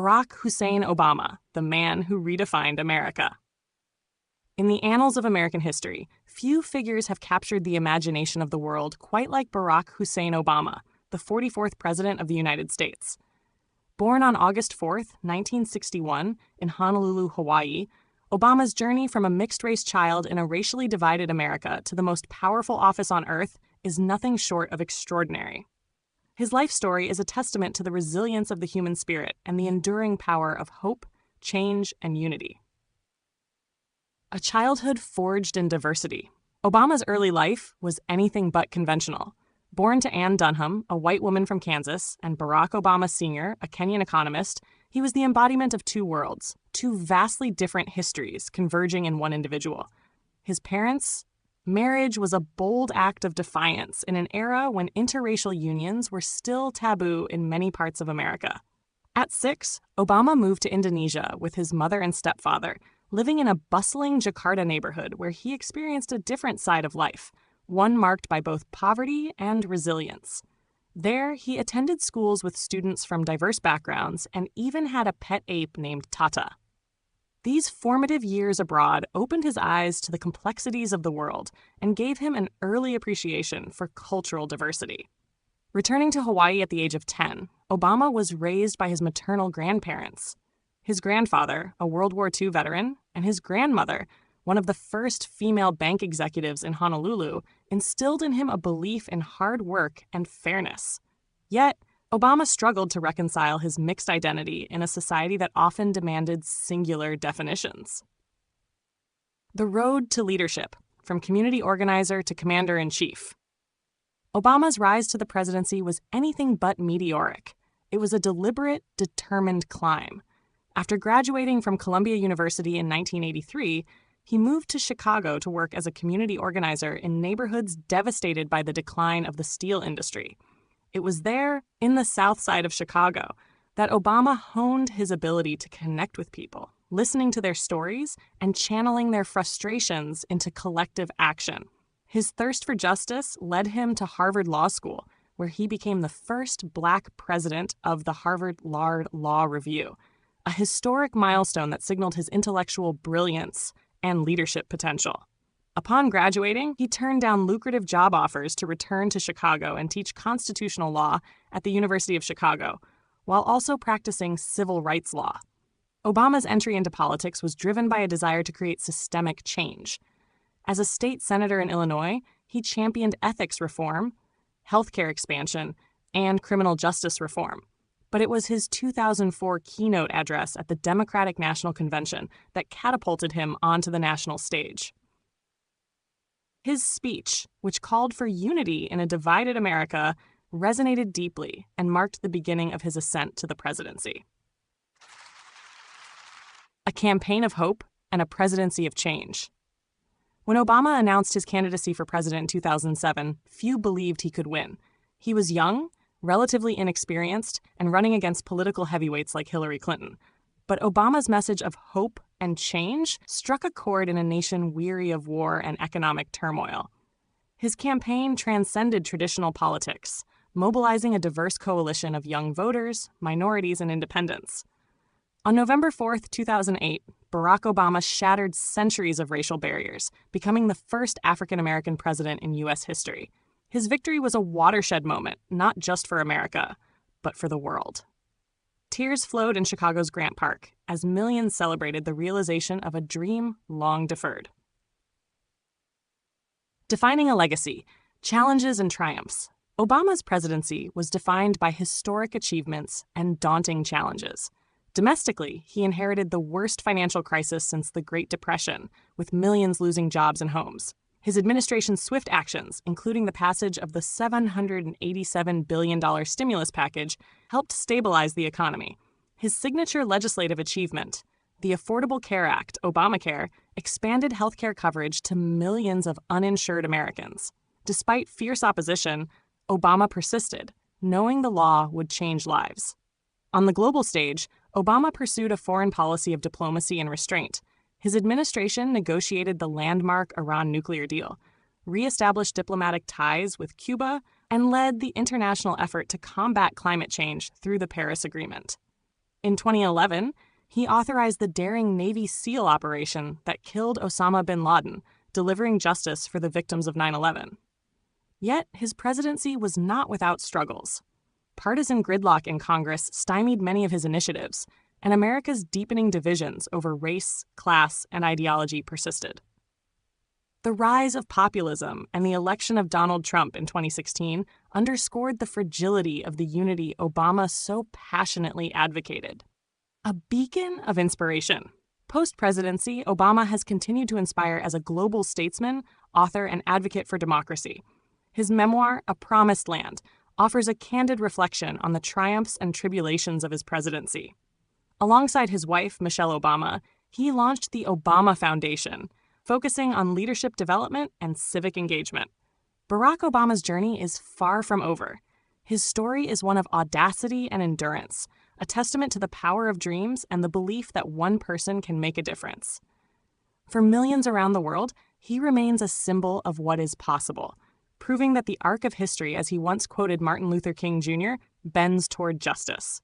Barack Hussein Obama, the man who redefined America. In the annals of American history, few figures have captured the imagination of the world quite like Barack Hussein Obama, the 44th President of the United States. Born on August 4, 1961, in Honolulu, Hawaii, Obama's journey from a mixed-race child in a racially divided America to the most powerful office on earth is nothing short of extraordinary. His life story is a testament to the resilience of the human spirit and the enduring power of hope, change, and unity. A childhood forged in diversity. Obama's early life was anything but conventional. Born to Ann Dunham, a white woman from Kansas, and Barack Obama Sr., a Kenyan economist, he was the embodiment of two worlds, two vastly different histories converging in one individual. His parents' marriage was a bold act of defiance in an era when interracial unions were still taboo in many parts of America. At 6, Obama moved to Indonesia with his mother and stepfather, living in a bustling Jakarta neighborhood where he experienced a different side of life, one marked by both poverty and resilience. There, he attended schools with students from diverse backgrounds and even had a pet ape named Tata. These formative years abroad opened his eyes to the complexities of the world and gave him an early appreciation for cultural diversity. Returning to Hawaii at the age of 10, Obama was raised by his maternal grandparents. His grandfather, a World War II veteran, and his grandmother, one of the first female bank executives in Honolulu, instilled in him a belief in hard work and fairness. Yet, Obama struggled to reconcile his mixed identity in a society that often demanded singular definitions. The road to leadership, from community organizer to commander-in-chief. Obama's rise to the presidency was anything but meteoric. It was a deliberate, determined climb. After graduating from Columbia University in 1983, he moved to Chicago to work as a community organizer in neighborhoods devastated by the decline of the steel industry. It was there, in the South Side of Chicago, that Obama honed his ability to connect with people, listening to their stories and channeling their frustrations into collective action. His thirst for justice led him to Harvard Law School, where he became the first Black president of the Harvard Law Review, a historic milestone that signaled his intellectual brilliance and leadership potential. Upon graduating, he turned down lucrative job offers to return to Chicago and teach constitutional law at the University of Chicago, while also practicing civil rights law. Obama's entry into politics was driven by a desire to create systemic change. As a state senator in Illinois, he championed ethics reform, healthcare expansion, and criminal justice reform. But it was his 2004 keynote address at the Democratic National Convention that catapulted him onto the national stage. His speech, which called for unity in a divided America, resonated deeply and marked the beginning of his ascent to the presidency. A campaign of hope and a presidency of change. When Obama announced his candidacy for president in 2007, few believed he could win. He was young, relatively inexperienced, and running against political heavyweights like Hillary Clinton. But Obama's message of hope and change struck a chord in a nation weary of war and economic turmoil. His campaign transcended traditional politics, mobilizing a diverse coalition of young voters, minorities, and independents. On November 4, 2008, Barack Obama shattered centuries of racial barriers, becoming the first African-American president in U.S. history. His victory was a watershed moment, not just for America, but for the world. Tears flowed in Chicago's Grant Park as millions celebrated the realization of a dream long deferred. Defining a legacy, challenges and triumphs. Obama's presidency was defined by historic achievements and daunting challenges. Domestically, he inherited the worst financial crisis since the Great Depression, with millions losing jobs and homes. His administration's swift actions, including the passage of the $787 billion stimulus package, helped stabilize the economy. His signature legislative achievement, the Affordable Care Act, Obamacare, expanded healthcare coverage to millions of uninsured Americans. Despite fierce opposition, Obama persisted, knowing the law would change lives. On the global stage, Obama pursued a foreign policy of diplomacy and restraint. His administration negotiated the landmark Iran nuclear deal, reestablished diplomatic ties with Cuba, and led the international effort to combat climate change through the Paris Agreement. In 2011, he authorized the daring Navy SEAL operation that killed Osama bin Laden, delivering justice for the victims of 9/11. Yet, his presidency was not without struggles. Partisan gridlock in Congress stymied many of his initiatives, and America's deepening divisions over race, class, and ideology persisted. The rise of populism and the election of Donald Trump in 2016 underscored the fragility of the unity Obama so passionately advocated. A beacon of inspiration. Post-presidency, Obama has continued to inspire as a global statesman, author, and advocate for democracy. His memoir, A Promised Land, offers a candid reflection on the triumphs and tribulations of his presidency. Alongside his wife, Michelle Obama, he launched the Obama Foundation, focusing on leadership development and civic engagement. Barack Obama's journey is far from over. His story is one of audacity and endurance, a testament to the power of dreams and the belief that one person can make a difference. For millions around the world, he remains a symbol of what is possible, proving that the arc of history, as he once quoted Martin Luther King Jr., bends toward justice.